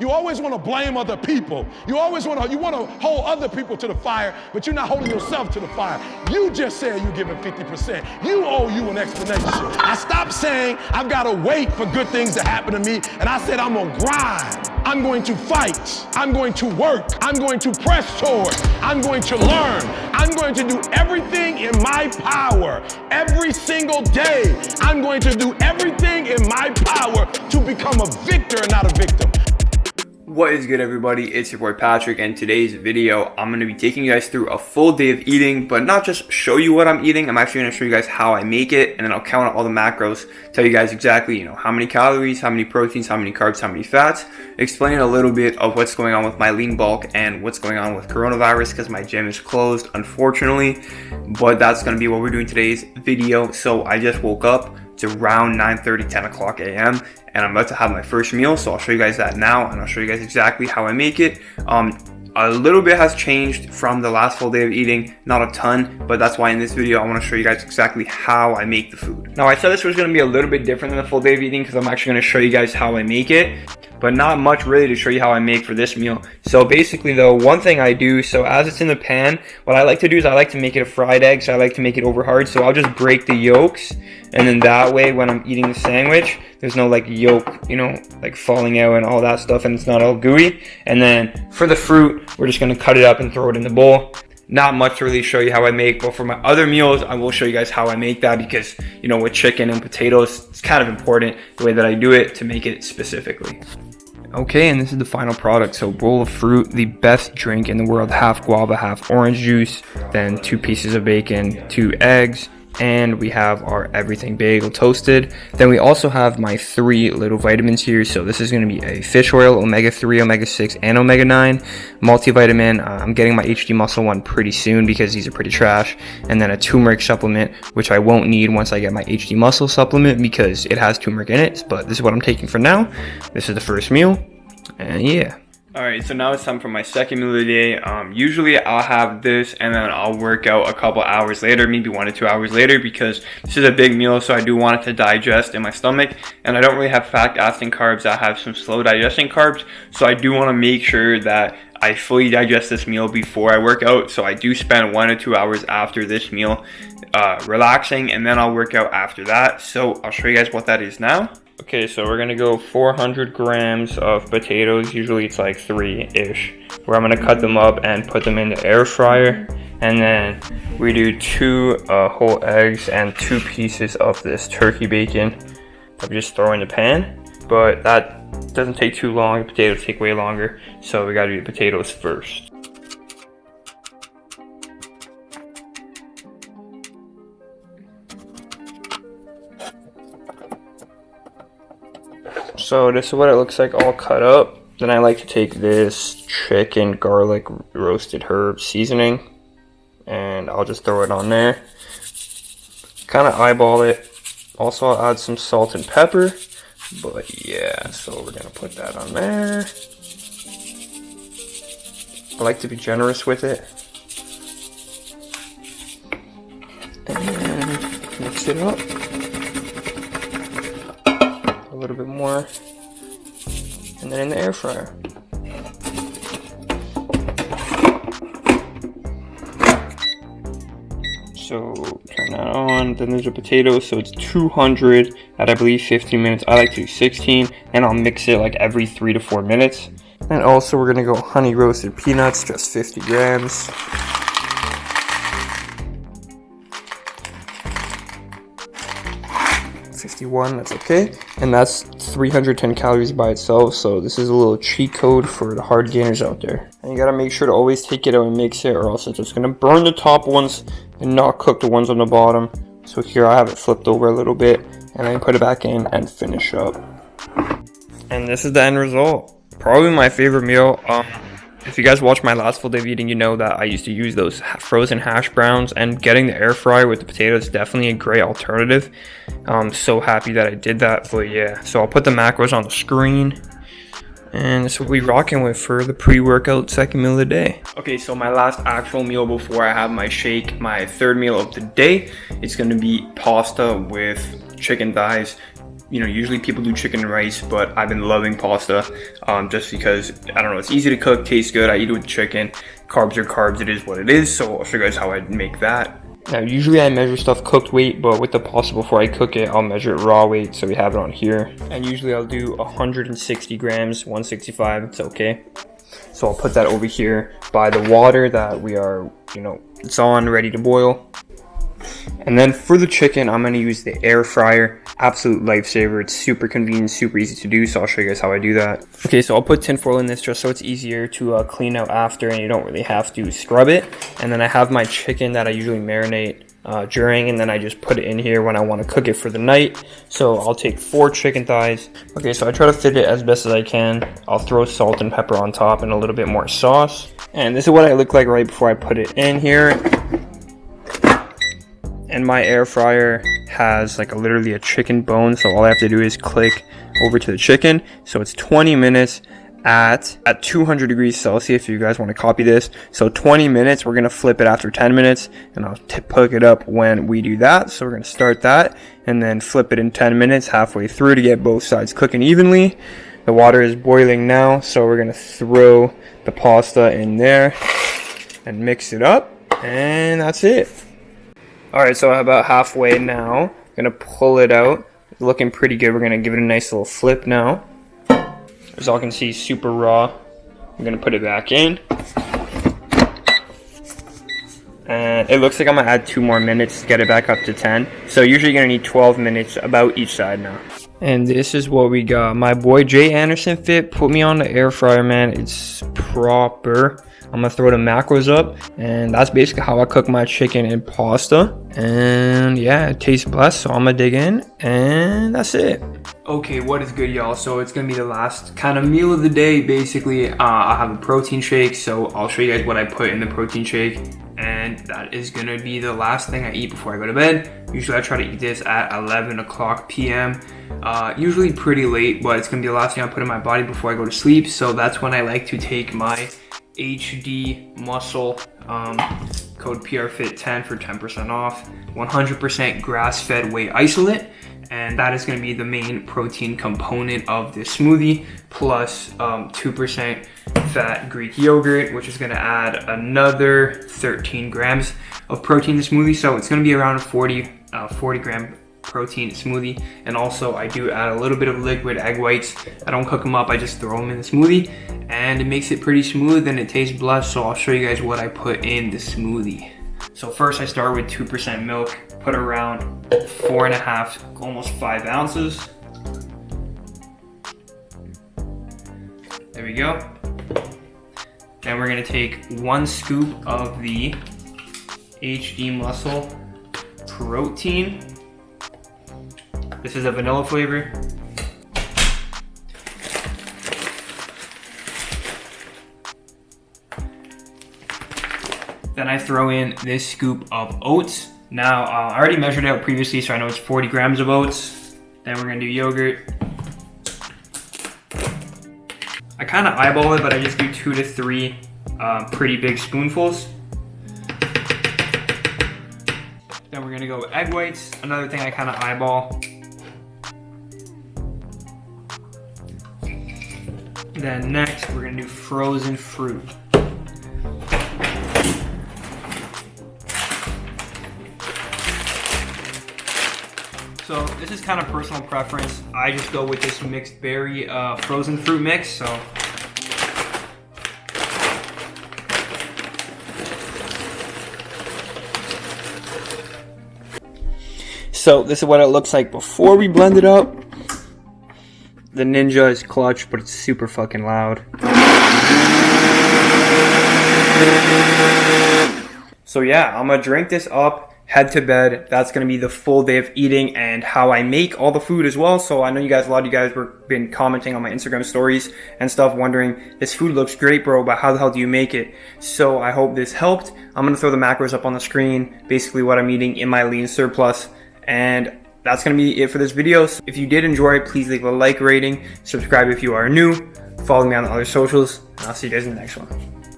You always want to blame other people. You always want to hold other people to the fire, but you're not holding yourself to the fire. You just said you're giving 50%. You owe you an explanation. I stopped saying I've got to wait for good things to happen to me, and I said I'm gonna grind. I'm going to fight. I'm going to work. I'm going to press toward. I'm going to learn. I'm going to do everything in my power. Every single day, I'm going to do everything in my power to become a victor and not a victim. What is good, everybody? It's your boy Patrick, and today's video I'm going to be taking you guys through a full day of eating, but not just show you what I'm eating. I'm actually going to show you guys how I make it, and then I'll count out all the macros, tell you guys exactly, how many calories, how many proteins, how many carbs, how many fats, explain a little bit of what's going on with my lean bulk and what's going on with coronavirus because my gym is closed, unfortunately. But that's going to be what we're doing today's video. So I just woke up. It's around 9:30, 10 o'clock a.m. and I'm about to have my first meal, so I'll show you guys that now, and I'll show you guys exactly how I make it. A little bit has changed from the last full day of eating, not a ton, but that's why in this video I want to show you guys exactly how I make the food. Now, I said this was going to be a little bit different than the full day of eating because I'm actually going to show you guys how I make it, but not much really to show you how I make for this meal. So basically though, one thing I do, so as it's in the pan, what I like to do is I like to make it a fried egg, so I like to make it over hard, so I'll just break the yolks, and then that way when I'm eating the sandwich, there's no like yolk, like falling out and all that stuff, and it's not all gooey. And then for the fruit, we're just gonna cut it up and throw it in the bowl. Not much to really show you how I make, but for my other meals, I will show you guys how I make that because, with chicken and potatoes, it's kind of important the way that I do it to make it specifically. Okay, and this is the final product. So bowl of fruit, the best drink in the world, half guava, half orange juice, then 2 pieces of bacon, 2 eggs, and we have our everything bagel toasted. Then we also have my 3 little vitamins here. So this is going to be a fish oil, omega-3, omega-6, and omega-9 multivitamin. I'm getting my HD muscle one pretty soon because these are pretty trash. And then a turmeric supplement, which I won't need once I get my HD muscle supplement because it has turmeric in it. But this is what I'm taking for now. This is the first meal, and yeah. Alright, so now it's time for my second meal of the day. Usually I'll have this and then I'll work out a couple hours later, maybe 1 to 2 hours later, because this is a big meal, so I do want it to digest in my stomach. And I don't really have fat-acting carbs. I have some slow digesting carbs, so I do want to make sure that I fully digest this meal before I work out. So I do spend 1 to 2 hours after this meal relaxing, and then I'll work out after that. So I'll show you guys what that is now. Okay, so we're gonna go 400 grams of potatoes, usually it's like 3-ish, where I'm gonna cut them up and put them in the air fryer. And then we do 2 whole eggs and 2 pieces of this turkey bacon that we just throw in the pan. But that doesn't take too long, the potatoes take way longer, so we gotta do the potatoes first. So this is what it looks like all cut up. Then I like to take this chicken garlic roasted herb seasoning and I'll just throw it on there. Kind of eyeball it. Also I'll add some salt and pepper. But yeah, so we're gonna put that on there. I like to be generous with it. And mix it up. A little bit more, and then in the air fryer. So turn that on. Then there's a potato, so it's 200 at I believe 15 minutes. I like to do 16, and I'll mix it like every 3 to 4 minutes. And also we're gonna go honey roasted peanuts, just 50 grams. That's okay, and that's 310 calories by itself, so this is a little cheat code for the hard gainers out there. And you gotta make sure to always take it out and mix it, or else it's just gonna burn the top ones and not cook the ones on the bottom. So here I have it flipped over a little bit, and then put it back in and finish up. And this is the end result. Probably my favorite meal. If you guys watched my last full day of eating, you know that I used to use those frozen hash browns, and getting the air fryer with the potatoes is definitely a great alternative. I'm so happy that I did that. But yeah, so I'll put the macros on the screen, and this is what we're rocking with for the pre-workout second meal of the day. Okay, so my last actual meal before I have my shake, my third meal of the day, it's gonna be pasta with chicken thighs. usually people do chicken and rice, but I've been loving pasta just because, I don't know, it's easy to cook, tastes good. I eat it with chicken. Carbs are carbs, it is what it is. So I'll show you guys how I make that. Now, usually I measure stuff cooked weight, but with the pasta before I cook it, I'll measure it raw weight. So we have it on here. And usually I'll do 160 grams, 165, it's okay. So I'll put that over here by the water that we are, it's on, ready to boil. And then for the chicken, I'm gonna use the air fryer. Absolute lifesaver. It's super convenient, super easy to do. So I'll show you guys how I do that. Okay, so I'll put tinfoil in this just so it's easier to clean out after, and you don't really have to scrub it. And then I have my chicken that I usually marinate during, and then I just put it in here when I want to cook it for the night. So I'll take 4 chicken thighs. Okay, so I try to fit it as best as I can. I'll throw salt and pepper on top and a little bit more sauce. And this is what I look like right before I put it in here. And my air fryer has like literally a chicken bone, so all I have to do is click over to the chicken. So it's 20 minutes at 200 degrees Celsius if you guys want to copy this. So 20 minutes, we're gonna flip it after 10 minutes, and I'll hook it up when we do that. So we're gonna start that and then flip it in 10 minutes halfway through to get both sides cooking evenly. The water is boiling now, so we're gonna throw the pasta in there and mix it up, and that's it. Alright, so about halfway now. Gonna pull it out. It's looking pretty good. We're gonna give it a nice little flip now. As all can see, super raw. I'm gonna put it back in. And it looks like I'm gonna add 2 more minutes to get it back up to 10. So usually you're gonna need 12 minutes about each side now. And this is what we got. My boy Jay Anderson Fit put me on the air fryer, man. It's proper. I'm gonna throw the macros up, and that's basically how I cook my chicken and pasta. And yeah, it tastes blessed, so I'm gonna dig in, and that's it. Okay, what is good, y'all? So it's gonna be the last kind of meal of the day, basically. I'll have a protein shake, so I'll show you guys what I put in the protein shake, and that is gonna be the last thing I eat before I go to bed. Usually I try to eat this at 11 o'clock p.m. Usually pretty late, but it's gonna be the last thing I put in my body before I go to sleep, so that's when I like to take my HD muscle code PRFIT10 for 10% off, 100% grass-fed whey isolate, and that is going to be the main protein component of this smoothie, plus 2% fat Greek yogurt, which is going to add another 13 grams of protein to the smoothie. So it's going to be around a 40 gram protein smoothie. And also I do add a little bit of liquid egg whites. I don't cook them up, I just throw them in the smoothie, and it makes it pretty smooth and it tastes blessed. So I'll show you guys what I put in the smoothie. So first I start with 2% milk, put around 4.5, almost 5 ounces. There we go. Then we're gonna take 1 scoop of the HD Muscle protein. This is a vanilla flavor. Then I throw in this scoop of oats. Now, I already measured it out previously, so I know it's 40 grams of oats. Then we're gonna do yogurt. I kind of eyeball it, but I just do 2 to 3 pretty big spoonfuls. Then we're gonna go with egg whites. Another thing I kind of eyeball. Then next, we're gonna do frozen fruit. So this is kind of personal preference. I just go with this mixed berry frozen fruit mix. So this is what it looks like before we blend it up. The Ninja is clutch, but it's super fucking loud. So yeah, I'm gonna drink this up, head to bed. That's gonna be the full day of eating and how I make all the food as well. So I know a lot of you guys been commenting on my Instagram stories and stuff, wondering, this food looks great, bro, but how the hell do you make it? So I hope this helped. I'm gonna throw the macros up on the screen, basically what I'm eating in my lean surplus, and that's gonna be it for this video. So if you did enjoy it, please leave a like rating, subscribe if you are new, follow me on the other socials, and I'll see you guys in the next one.